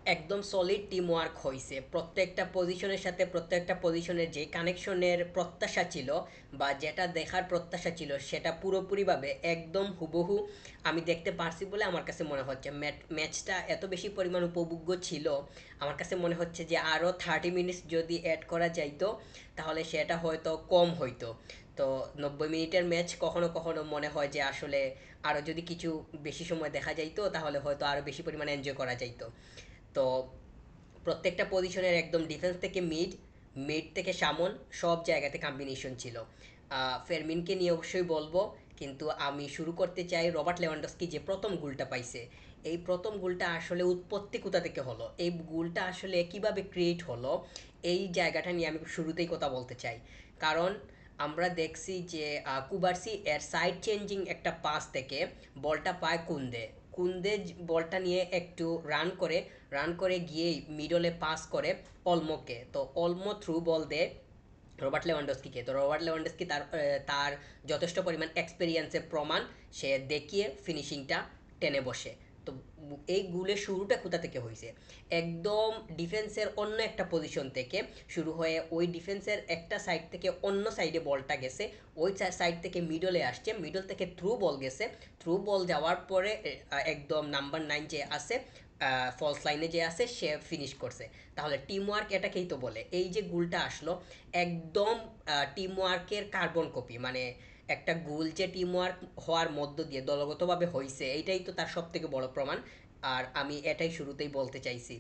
একদম solid team work হয়েছে, প্রত্যেকটা পজিশনের সাথে প্রত্যেকটা পজিশনের যে কানেকশনের প্রত্যাশা ছিল বা যেটা দেখার প্রত্যাশা ছিল সেটা পুরোপুরিভাবে একদম হুবহু আমি দেখতে পারছি বলে আমার কাছে মনে হচ্ছে। ম্যাচটা এত বেশি পরিমাণ উপভোগ্য ছিল, আমার কাছে মনে হচ্ছে যে আরও 30 মিনিটস যদি অ্যাড করা যাইতো তাহলে সেটা হয়তো কম হইতো। তো 90 মিনিটের ম্যাচ কখনো কখনো মনে হয় যে আসলে আরও যদি কিছু বেশি সময় দেখা যাইতো তাহলে হয়তো আরও বেশি পরিমাণে এনজয় করা যাইতো। তো প্রত্যেকটা পজিশনের একদম ডিফেন্স থেকে মিড, মিড থেকে সামন, সব জায়গাতে কম্বিনেশন ছিল। ফেরমিনকে নিয়ে অবশ্যই বলবো, কিন্তু আমি শুরু করতে চাই রবার্ট লেভানডস্কি যে প্রথম গোলটা পাইছে। এই প্রথম গোলটা আসলে উৎপত্তি কোথা থেকে হলো, এই গোলটা আসলে কিভাবে ক্রিয়েট হলো, এই জায়গাটা নিয়ে আমি শুরুতেই কথা বলতে চাই। কারণ আমরা দেখছি যে কুবার্সি এর সাইড চেঞ্জিং একটা পাস থেকে বলটা পায় কুন্দে। কুন্দে বলটা নিয়ে একটু রান করে গিয়েই মিডলে পাস করে অলমোকে। তো অলমো থ্রু বল দেয় রবার্ট লেভানডস্কিকে। তো রবার্ট লেভানডস্কি তার যথেষ্ট পরিমাণ এক্সপেরিয়েন্সের প্রমাণ সে দেখিয়ে ফিনিশিংটা টেনে বসে। তো এই গোলের শুরুটা কোথা থেকে হয়েছে, একদম ডিফেন্সের অন্য একটা পজিশন থেকে শুরু হয়ে ওই ডিফেন্সের একটা সাইড থেকে অন্য সাইডে বলটা গেছে, ওই সাইড থেকে মিডলে আসছে, মিডল থেকে থ্রু বল গেছে, থ্রু বল যাওয়ার পরে একদম নাম্বার 9 যে আছে, ফলস লাইনে যে আছে সে ফিনিশ করছে। তাহলে টিম ওয়ার্ক এটাকেই তো বলে। এই যে গোলটা আসলো একদম টিম ওয়ার্কের কার্বন কপি, মানে একটা গোল যে টিম ওয়ার্ক হওয়ার মধ্য দিয়ে দলগতভাবে হয়েছে এইটাই তো তার সব থেকে বড় প্রমাণ। আর আমি এটাই শুরুতেই বলতে চাইছি।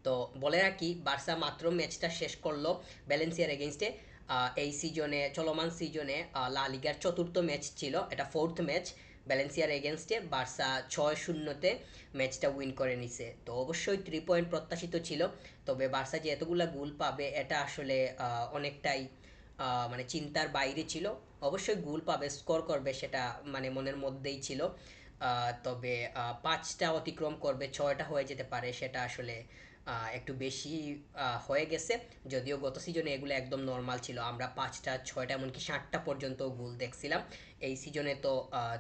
তো বলে রাখি, বার্সা মাত্র ম্যাচটা শেষ করলো ভ্যালেন্সিয়ার এগেনস্টে। এই সিজনে, চলমান সিজনে লা লিগার চতুর্থ ম্যাচ ছিল, এটা ফোর্থ ম্যাচ ভ্যালেন্সিয়ার এগেনস্টে। বার্সা 6-0-তে ম্যাচটা উইন করে নিছে। তো অবশ্যই 3 পয়েন্ট প্রত্যাশিত ছিল, তবে বার্সা যে এতগুলা গোল পাবে এটা আসলে অনেকটাই মানে চিন্তার বাইরে ছিল। অবশ্যই গোল পাবে, স্কোর করবে, সেটা মানে মনের মধ্যেই ছিল। তবে 5টা অতিক্রম করবে, 6টা হয়ে যেতে পারে, সেটা আসলে একটু বেশি হয়ে গেছে। যদিও গত সিজনে এগুলো একদম নর্মাল ছিল, আমরা 5টা 6টা এমনকি 7টা পর্যন্ত গোল দেখছিলাম। এই সিজনে তো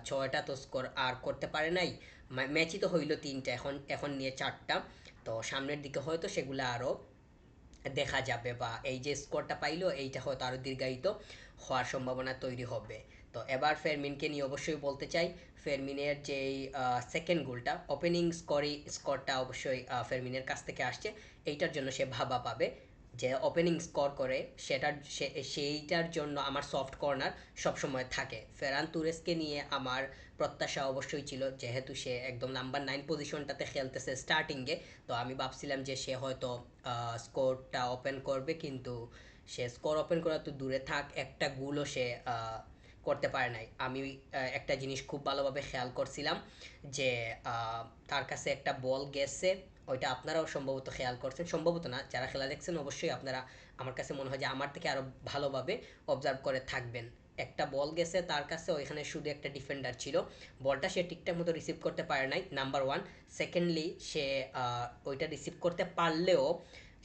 6টা তো স্কোর আর করতে পারে নাই। ম্যাচই তো হইলো 3টা, এখন এখন নিয়ে 4টা। তো সামনের দিকে হয়তো সেগুলো আরও দেখা যাবে, বা এই যে স্কোরটা পাইলো এইটা হয়তো আরও দীর্ঘায়িত হওয়ার সম্ভাবনা তৈরি হবে। তো এবার ফেরমিনকে নিয়ে অবশ্যই বলতে চাই। ফেরমিনের যেই সেকেন্ড গোলটা, ওপেনিং স্কোরটা অবশ্যই ফেরমিনের কাছ থেকে আসছে। এইটার জন্য সে ভাবা পাবে যে ওপেনিং স্কোর করে, সেইটার জন্য আমার সফট কর্নার সবসময় থাকে। ফেরান তুরেসকে নিয়ে আমার প্রত্যাশা অবশ্যই ছিল, যেহেতু সে একদম নাম্বার 9 পজিশনটাতে খেলতেছে স্টার্টিংয়ে। তো আমি ভাবছিলাম যে সে হয়তো স্কোরটা ওপেন করবে, কিন্তু সে স্কোর ওপেন করা তো দূরে থাক, একটা গোলও সে করতে পারে নাই। আমি একটা জিনিস খুব ভালোভাবে খেয়াল করছিলাম যে আহ, তার কাছে একটা বল গেছে, ওইটা আপনারাও সম্ভবত খেয়াল করছেন, সম্ভবত না, যারা খেলা দেখছেন অবশ্যই আপনারা, আমার কাছে মনে হয় যে আমার থেকে আরও ভালোভাবে অবজার্ভ করে থাকবেন। একটা বল গেছে তার কাছে, ওইখানে শুধু একটা ডিফেন্ডার ছিল, বলটা সে ঠিকঠাক মতো রিসিভ করতে পারে নাই, নাম্বার 1। সেকেন্ডলি সে ওইটা রিসিভ করতে পারলেও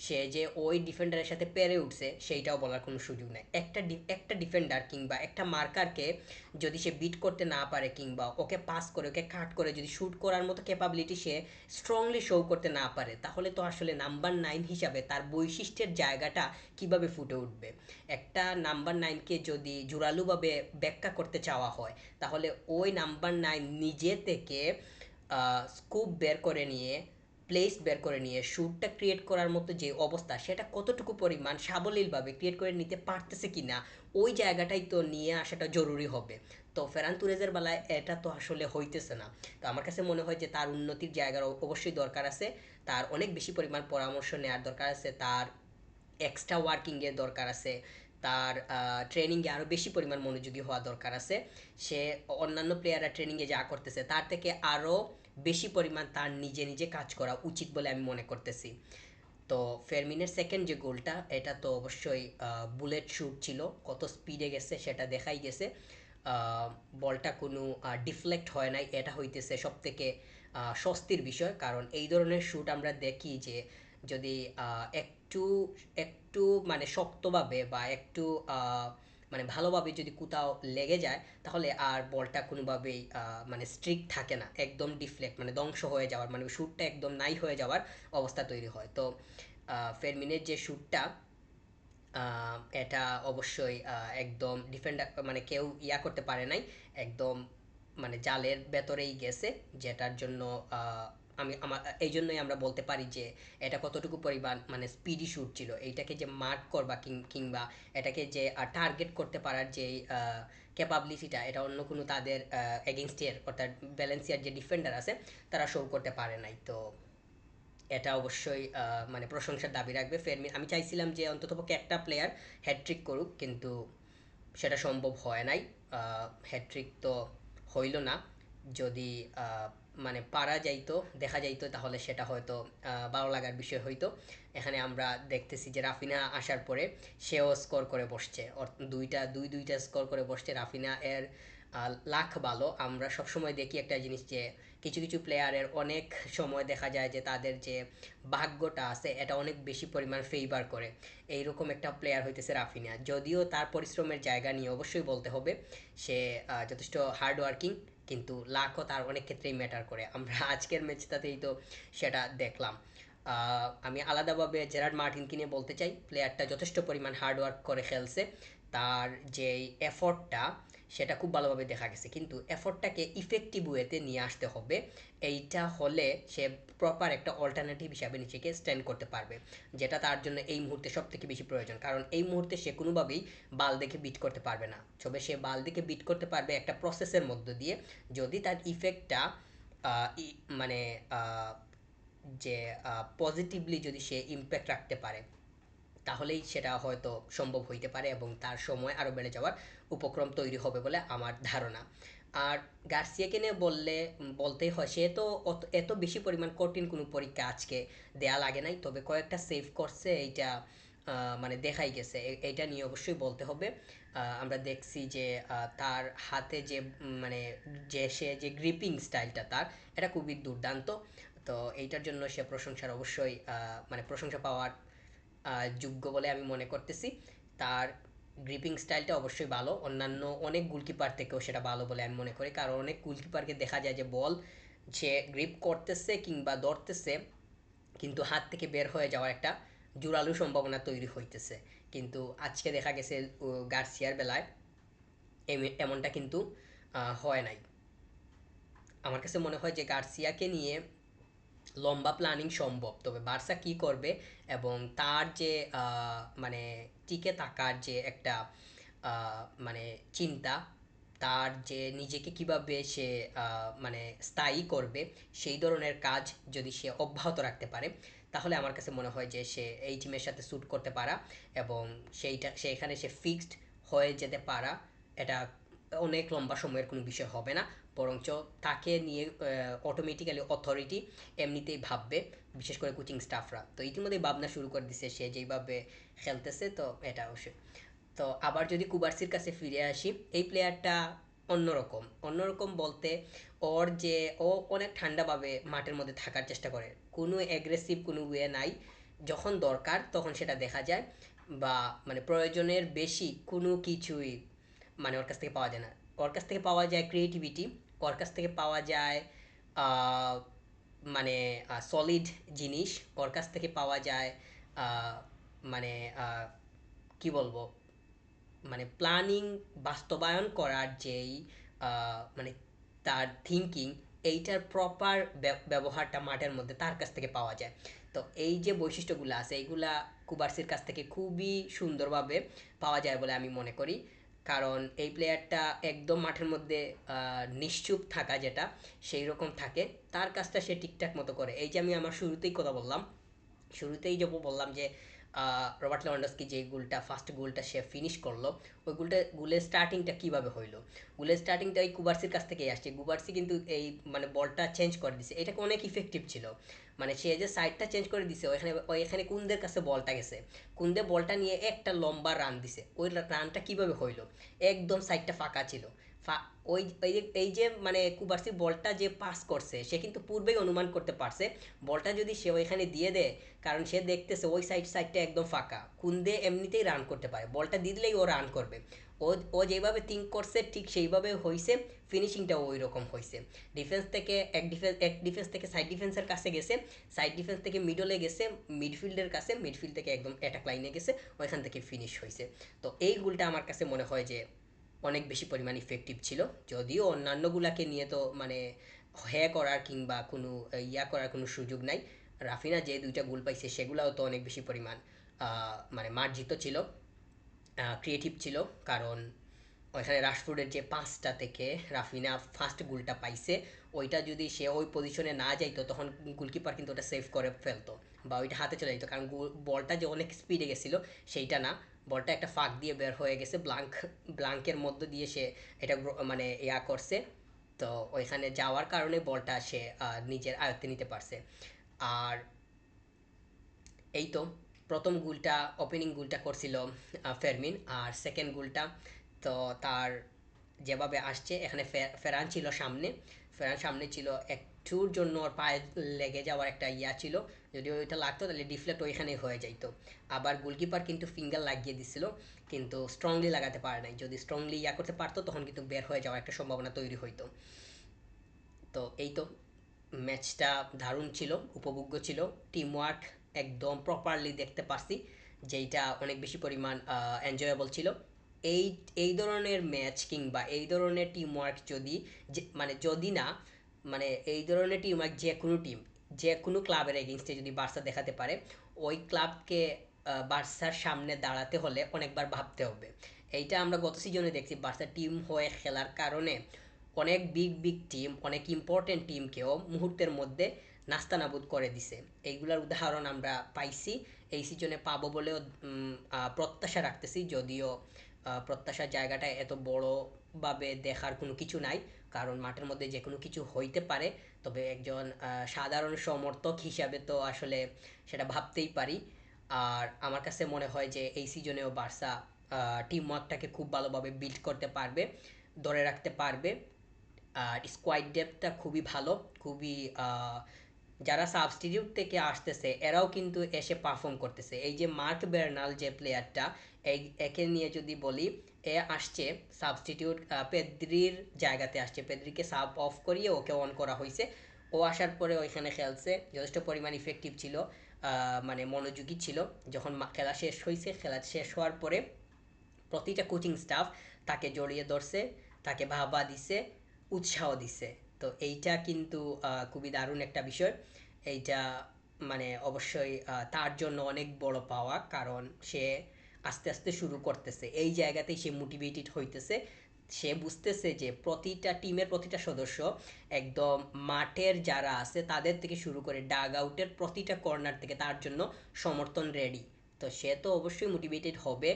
সে যে ওই ডিফেন্ডারের সাথে পেরে উঠছে সেইটাও বলার কোনো সুযোগ নাই। একটা ডিফেন্ডার কিংবা একটা মার্কারকে যদি সে বিট করতে না পারে, কিংবা ওকে পাস করে ওকে কাট করে যদি শ্যুট করার মতো ক্যাপাবিলিটি সে স্ট্রংলি শো করতে না পারে, তাহলে তো আসলে নাম্বার 9 হিসাবে তার বৈশিষ্ট্যের জায়গাটা কিভাবে ফুটে উঠবে। একটা নাম্বার 9কে যদি জোরালোভাবে ব্যাখ্যা করতে চাওয়া হয়, তাহলে ওই নাম্বার 9 নিজে থেকে স্কুপ বের করে নিয়ে, প্লেস বের করে নিয়ে শ্যুটটা ক্রিয়েট করার মতো যে অবস্থা, সেটা কতটুকু পরিমাণ সাবলীলভাবে ক্রিয়েট করে নিতে পারতেছে কিনা, ওই জায়গাটাই তো নিয়ে আসাটা জরুরি হবে। তো ফেরান তুরেজের বেলায় এটা তো আসলে হইতেছে না। তো আমার কাছে মনে হয় যে তার উন্নতির জায়গার অবশ্যই দরকার আছে, তার অনেক বেশি পরিমাণ পরামর্শ নেওয়ার দরকার আছে, তার এক্সট্রা ওয়ার্কিংয়ের দরকার আছে, তার ট্রেনিংয়ে আরও বেশি পরিমাণ মনোযোগী হওয়া দরকার আছে। সে অন্যান্য প্লেয়াররা ট্রেনিংয়ে যা করতেছে তার থেকে আরও বেশি পরিমাণ তার নিজে নিজে কাজ করা উচিত বলে আমি মনে করতেছি। তো ফেরমিনের সেকেন্ড যে গোলটা, এটা তো অবশ্যই বুলেট শ্যুট ছিল, কত স্পিডে গেছে সেটা দেখাই গেছে। বলটা কোনো ডিফ্লেক্ট হয় নাই, এটা হইতেছে সব থেকে স্বস্তির বিষয়। কারণ এই ধরনের শ্যুট আমরা দেখি যে যদি একটু একটু মানে শক্তভাবে বা একটু মানে ভালোভাবে যদি কোথাও লেগে যায় তাহলে আর বলটা কোনোভাবেই মানে স্ট্রিক্ট থাকে না, একদম ডিফ্লেক্ট মানে ধ্বংস হয়ে যাওয়ার মানে শ্যুটটা একদম নাই হয়ে যাওয়ার অবস্থা তৈরি হয়। তো ফেরমিনের যে শ্যুটটা এটা অবশ্যই একদম ডিফেন্ডার মানে কেউ করতে পারে নাই, একদম মানে জালের ভেতরেই গেছে, যেটার জন্য আমি আমার এই জন্যই আমরা বলতে পারি যে এটা কতটুকু পরিমাণ মানে স্পিডি শ্যুট ছিল। এইটাকে যে মার্ক করবা কিংবা এটাকে যে টার্গেট করতে পারার যে ক্যাপাবিলিটিটা, এটা অন্য কোনো তাদের এগেনস্টের অর্থাৎ ভ্যালেন্সিয়ার যে ডিফেন্ডার আছে তারা শো করতে পারে নাই। তো এটা অবশ্যই মানে প্রশংসার দাবি রাখবে ফেরমিন। আমি চাইছিলাম যে অন্ততপক্ষে একটা প্লেয়ার হ্যাট্রিক করুক, কিন্তু সেটা সম্ভব হয় নাই। হ্যাট্রিক তো হইল না। যদি মানে পারা যাইতো, দেখা যাইতো, তাহলে সেটা হয়তো ভালো লাগার বিষয় হইতো। এখানে আমরা দেখতেছি যে রাফিনা আসার পরে সেও স্কোর করে বসছে, দুইটা স্কোর করে বসছে। রাফিনা এর লাখ ভালো। আমরা সবসময় দেখি একটা জিনিস যে কিছু কিছু প্লেয়ারের অনেক সময় দেখা যায় যে তাদের যে ভাগ্যটা আছে এটা অনেক বেশি পরিমাণ ফেভার করে। এইরকম একটা প্লেয়ার হইতেছে রাফিনা। যদিও তার পরিশ্রমের জায়গা নিয়ে অবশ্যই বলতে হবে, সে যথেষ্ট হার্ড ওয়ার্কিং, কিন্তু লাকও তার অনেক ক্ষেত্রেই ম্যাটার করে। আমরা আজকের ম্যাচটাতেই তো সেটা দেখলাম। আমি আলাদাভাবে জেরার্ড মার্টিনকে নিয়ে বলতে চাই, প্লেয়ারটা যথেষ্ট পরিমাণ হার্ড ওয়ার্ক করে খেলছে। তার যেই এফর্টটা সেটা খুব ভালোভাবে দেখা গেছে, কিন্তু এফর্টটাকে ইফেক্টিভ ওয়েতে নিয়ে আসতে হবে। এইটা হলে সে প্রপার একটা অল্টারনেটিভ হিসাবে নিজেকে স্ট্যান্ড করতে পারবে, যেটা তার জন্য এই মুহূর্তে সব থেকে বেশি প্রয়োজন। কারণ এই মুহূর্তে সে কোনোভাবেই বালদেকে বিট করতে পারবে না, তবে সে বালদেকে বিট করতে পারবে একটা প্রসেসের মধ্য দিয়ে, যদি তার ইফেক্টটা মানে আহ, যে পজিটিভলি যদি সে ইম্প্যাক্ট রাখতে পারে, তাহলেই সেটা হয়তো সম্ভব হইতে পারে এবং তার সময় আরও বেড়ে যাওয়ার উপক্রম তৈরি হবে বলে আমার ধারণা। আর গার্সিয়াকে নিয়ে বলতেই হয়, সে তো এত বেশি পরিমাণ কঠিন কোনো পরীক্ষা আজকে দেয়া লাগে নাই, তবে কয়েকটা সেভ করছে, এইটা মানে দেখাই গেছে। এইটা নিয়ে অবশ্যই বলতে হবে। আমরা দেখছি যে তার হাতে যে মানে সে যে গ্রিপিং স্টাইলটা তার, এটা খুবই দুর্দান্ত। তো এইটার জন্য সে প্রশংসার অবশ্যই মানে প্রশংসা পাওয়ার যোগ্য বলে আমি মনে করতেছি। তার গ্রিপিং স্টাইলটা অবশ্যই ভালো, অন্যান্য অনেক গোলকিপার থেকেও সেটা ভালো বলে আমি মনে করি। কারণ অনেক গোলকিপারকে দেখা যায় যে বল সে গ্রিপ করতেছে কিংবা ধরতেছে, কিন্তু হাত থেকে বের হয়ে যাওয়ার একটা জোরালো সম্ভাবনা তৈরি হইতেছে। কিন্তু আজকে দেখা গেছে গার্সিয়ার বেলায় এমনটা কিন্তু হয় নাই। আমার কাছে মনে হয় যে গার্সিয়াকে নিয়ে লম্বা প্ল্যানিং সম্ভব, তবে বার্সা কি করবে এবং তার যে মানে টিকে থাকার যে একটা মানে চিন্তা, তার যে নিজেকে কিভাবে সে মানে স্থায়ী করবে, সেই ধরনের কাজ যদি সে অব্যাহত রাখতে পারে, তাহলে আমার কাছে মনে হয় যে সে এই টিমের সাথে স্যুট করতে পারা এবং সেখানে সে ফিক্সড হয়ে যেতে পারা, এটা অনেক লম্বা সময়ের কোনো বিষয় হবে না। বরঞ্চ তাকে নিয়ে অটোমেটিক্যালি অথরিটি এমনিতেই ভাববে, বিশেষ করে কোচিং স্টাফরা তো ইতিমধ্যেই ভাবনা শুরু করে দিছে সে যেইভাবে খেলতেছে। তো এটা অবশ্যই। তো আবার যদি কুবার্সির কাছে ফিরে আসি, এই প্লেয়ারটা অন্যরকম। অন্যরকম বলতে ওর যে ও অনেক ঠান্ডাভাবে মাঠের মধ্যে থাকার চেষ্টা করে, কোনো অ্যাগ্রেসিভ কোনো ওয়ে নাই। যখন দরকার তখন সেটা দেখা যায়, বা মানে প্রয়োজনের বেশি কোনো কিছুই মানে ওর কাছ থেকে পাওয়া যায় না। ওর কাছ থেকে পাওয়া যায় ক্রিয়েটিভিটি, ওর কাছ থেকে পাওয়া যায় আহ, মানে সলিড জিনিস, ওর কাছ থেকে পাওয়া যায় আহ, মানে আহ, কি বলবো, মানে প্ল্যানিং বাস্তবায়ন করার যেই মানে তার থিঙ্কিং, এইটার প্রপার ব্যবহারটা মাঠের মধ্যে তার কাছ থেকে পাওয়া যায়। তো এই যে বৈশিষ্ট্যগুলো আছে, এইগুলা কুবার্সির কাছ থেকে খুবই সুন্দরভাবে পাওয়া যায় বলে আমি মনে করি। কারণ এই প্লেয়ারটা একদম মাঠের মধ্যে নিশ্চুপ থাকা যেটা সেই রকম থাকে, তার কাজটা সে ঠিকঠাক মতো করে। এই যে আমি আমার শুরুতেই কথা বললাম, শুরুতেই যে বললাম যে রবার্ট লেভানডস্কি যে গোলটা ফার্স্ট গোলটা সে ফিনিশ করলো, ওই গোলের স্টার্টিংটা কিভাবে হইলো? গোলের স্টার্টিংটা ওই কুবার্সির কাছ থেকেই আসছে। কুবার্সি কিন্তু এই মানে বলটা চেঞ্জ করে দিছে, এটাকে অনেক ইফেক্টিভ ছিল। মানে সে যে সাইডটা চেঞ্জ করে দিছে, ওইখানে কুন্দের কাছে বলটা গেছে, কুন্দে বলটা নিয়ে একটা লম্বা রান দিছে। ওই রানটা কিভাবে হইলো? একদম সাইডটা ফাঁকা ছিল। এই যে মানে কুবার্সি বলটা যে পাস করছে, সে কিন্তু পূর্বেই অনুমান করতে পারছে বলটা যদি সে ওইখানে দিয়ে দেয়, কারণ সে দেখতেছে ওই সাইডটা একদম ফাঁকা, কুন্দে এমনিতেই রান করতে পারে, বলটা দিয়ে দিলেই ও রান করবে। ও ও ও যেভাবে থিঙ্ক করছে ঠিক সেইভাবে হয়েছে, ফিনিশিংটাও ওই রকম হয়েছে। ডিফেন্স থেকে সাইড ডিফেন্সের কাছে গেছে, সাইড ডিফেন্স থেকে মিডলে গেছে, মিডফিল্ডের কাছে, মিডফিল্ড থেকে একদম অ্যাটাক লাইনে গেছে, ওইখান থেকে ফিনিশ হয়েছে। তো এই গোলটা আমার কাছে মনে হয় যে অনেক বেশি পরিমাণ ইফেক্টিভ ছিল। যদিও অন্যান্যগুলাকে নিয়ে তো মানে হ্যাঁ করার কিংবা কোনো ইয়া করার কোনো সুযোগ নাই। রাফিনা যে দুইটা গোল পাইছে সেগুলাও তো অনেক বেশি পরিমাণ মানে মার্জিত ছিল, ক্রিয়েটিভ ছিল। কারণ ওইখানে রাশফোর্ডের যে পাঁচটা থেকে রাফিনা ফার্স্ট গোলটা পাইছে, ওইটা যদি সে ওই পজিশনে না যাইতো তখন গোলকিপার কিন্তু ওটা সেভ করে ফেলতো বা ওইটা হাতে চলে যেত। কারণ বলটা যে অনেক স্পিডে গেছিলো সেইটা না, বলটা একটা ফাঁক দিয়ে বের হয়ে গেছে, ব্লাঙ্কের মধ্য দিয়ে সে এটা মানে ইয়া করছে। তো ওইখানে যাওয়ার কারণে বলটা সে নিজের আয়ত্তে নিতে পারছে। আর এই তো প্রথম গোলটা, ওপেনিং গোলটা করছিল ফেরমিন, আর সেকেন্ড গোলটা তো তার যেভাবে আসছে এখানে ফেরান ছিল সামনে, ফেরান সামনে ছিল, একটুর জন্য ওর পায়ে লেগে যাওয়ার একটা ইয়া ছিল, যদি ওইটা লাগতো তাহলে ডিফ্লেক্ট ওইখানেই হয়ে যাইতো। আবার গোলকিপার কিন্তু ফিঙ্গার লাগিয়ে দিছিল, কিন্তু স্ট্রংলি লাগাতে পারে নাই। যদি স্ট্রংলি ইয়া করতে পারতো তখন কিন্তু বের হয়ে যাওয়ার একটা সম্ভাবনা তৈরি হইতো। তো এই তো ম্যাচটা দারুণ ছিল, উপভোগ্য ছিল, টিম ওয়ার্ক একদম প্রপারলি দেখতে পারছি, যেইটা অনেক বেশি পরিমাণ এনজয়েবল ছিল। এই এই ধরনের ম্যাচ কিংবা এই ধরনের টিম ওয়ার্ক যদি মানে যদি না, মানে এই ধরনের টিম ওয়ার্ক যে কোনো টিম, যে কোনো ক্লাবের এগেনস্টে যদি বার্সা দেখাতে পারে, ওই ক্লাবকে বার্সার সামনে দাঁড়াতে হলে অনেকবার ভাবতে হবে। এইটা আমরা গত সিজনে দেখছি, বার্সা টিম হয়ে খেলার কারণে অনেক বিগ বিগ টিম, অনেক ইম্পর্টেন্ট টিমকেও মুহূর্তের মধ্যে নাস্তানাবুদ করে দিছে। এইগুলোর উদাহরণ আমরা পাইছি, এই সিজনে পাবো বলেও প্রত্যাশা রাখতেছি। যদিও প্রত্যাশার জায়গাটা এত বড়ভাবে দেখার কোনো কিছু নাই, কারণ মাঠের মধ্যে যে কোনো কিছু হইতে পারে। তবে একজন সাধারণ সমর্থক হিসাবে তো আসলে সেটা ভাবতেই পারি। আর আমার কাছে মনে হয় যে এই সিজনেও বার্সা টিম ওয়ার্কটাকে খুব ভালোভাবে বিল্ড করতে পারবে, ধরে রাখতে পারবে। আর স্কোয়াড ডেপথটা খুবই ভালো, খুবই যারা সাবস্টিটিউট থেকে আসতেছে এরাও কিন্তু এসে পারফর্ম করতেছে। এই যে মার্ক বের্নাল যে প্লেয়ারটা, এই একে নিয়ে যদি বলি, এ আসছে সাবস্টিটিউট, পেদ্রির জায়গাতে আসছে, পেদ্রিকে সাব অফ করিয়ে ওকে অন করা হয়েছে। ও আসার পরে ওইখানে খেলছে, যথেষ্ট পরিমাণ ইফেক্টিভ ছিল, মানে মনোযোগী ছিল। যখন খেলা শেষ হয়েছে, খেলা শেষ হওয়ার পরে প্রতিটা কোচিং স্টাফ তাকে জড়িয়ে ধরছে, তাকে বাহবা দিছে, উৎসাহ দিছে। তো এইটা কিন্তু খুবই দারুণ একটা বিষয়। এইটা মানে অবশ্যই তার জন্য অনেক বড় পাওয়া, কারণ সে আস্তে আস্তে শুরু করতেছে, এই জায়গাতেই সে মোটিভেটেড হইতেছে। সে বুঝতেছে যে প্রতিটা টিমের প্রতিটা সদস্য একদম মাঠের যারা আছে তাদের থেকে শুরু করে ডাগ আউটের প্রতিটা কর্নার থেকে তার জন্য সমর্থন রেডি। তো সে তো অবশ্যই মোটিভেটেড হবে।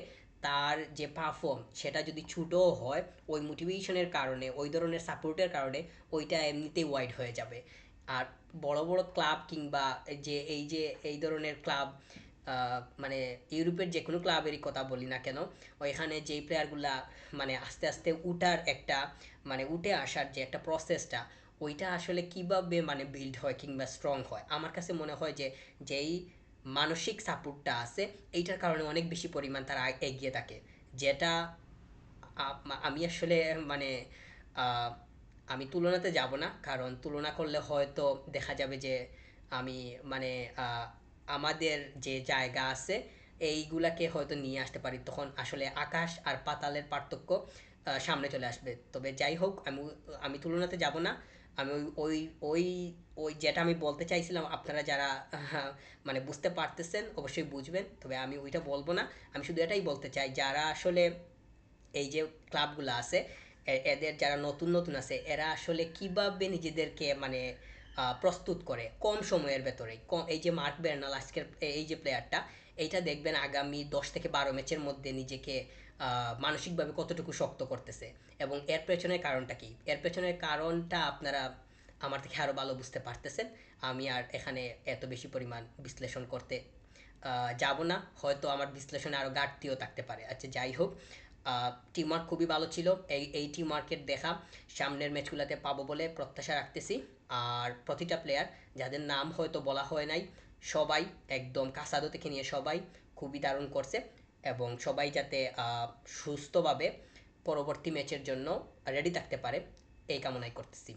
তার যে পারফর্ম সেটা যদি ছোটও হয়, ওই মোটিভেশনের কারণে, ওই ধরনের সাপোর্টের কারণে ওইটা এমনিতেই ওয়াইড হয়ে যাবে। আর বড় বড় ক্লাব কিংবা যে এই ধরনের ক্লাব, মানে ইউরোপের যে কোনো ক্লাবেরই কথা বলি না কেন, ওইখানে যেই প্লেয়ারগুলা মানে আস্তে আস্তে উঠার একটা, মানে উঠে আসার যে একটা প্রসেসটা, ওইটা আসলে কিভাবে মানে বিল্ড হয় কিংবা স্ট্রং হয়, আমার কাছে মনে হয় যে যেই মানসিক সাপোর্টটা আছে এইটার কারণে অনেক বেশি পরিমাণ তারা এগিয়ে থাকে। যেটা আমি আসলে মানে আহ, আমি তুলনাতে যাব না, কারণ তুলনা করলে হয়তো দেখা যাবে যে আমি মানে আহ, আমাদের যে জায়গা আছে এইগুলাকে হয়তো নিয়ে আসতে পারি, তখন আসলে আকাশ আর পাতালের পার্থক্য সামনে চলে আসবে। তবে যাই হোক, আমি আমি তুলনাতে যাব না। আমি ওই ওই ওই ওই যেটা আমি বলতে চাইছিলাম, আপনারা যারা মানে বুঝতে পারতেছেন অবশ্যই বুঝবেন, তবে আমি ওইটা বলবো না। আমি শুধু এটাই বলতে চাই, যারা আসলে এই যে ক্লাবগুলো আছে, এদের যারা নতুন নতুন আছে এরা আসলে কিভাবে নিজেদেরকে মানে প্রস্তুত করে কম সময়ের ভেতরে, এই যে মার্ক বের্নাল আজকের এই যে প্লেয়ারটা, এইটা দেখবেন আগামী 10 থেকে 12 ম্যাচের মধ্যে নিজেকে মানসিকভাবে কতটুকু শক্ত করতেছে। এবং এর পেছনের কারণটা কি, এর পেছনের কারণটা আপনারা আমার থেকে আরও ভালো বুঝতে পারতেছেন। আমি আর এখানে এত বেশি পরিমাণ বিশ্লেষণ করতে যাব না, হয়তো আমার বিশ্লেষণে আরও ঘাটতিও থাকতে পারে। আচ্ছা যাই হোক, টিম ওয়ার্ক খুবই ভালো ছিল। এই টিম ওয়ার্কের দেখা সামনের ম্যাচগুলোতে পাবো বলে প্রত্যাশা রাখতেছি। আর প্রতিটা প্লেয়ার যাদের নাম হয়তো বলা হয় নাই, সবাই একদম কাসাদো থেকে নিয়ে সবাই খুবই দারুণ করছে, এবং সবাই যাতে সুস্থভাবে পরবর্তী ম্যাচের জন্য রেডি থাকতে পারে, এই কামনাই করতেছি।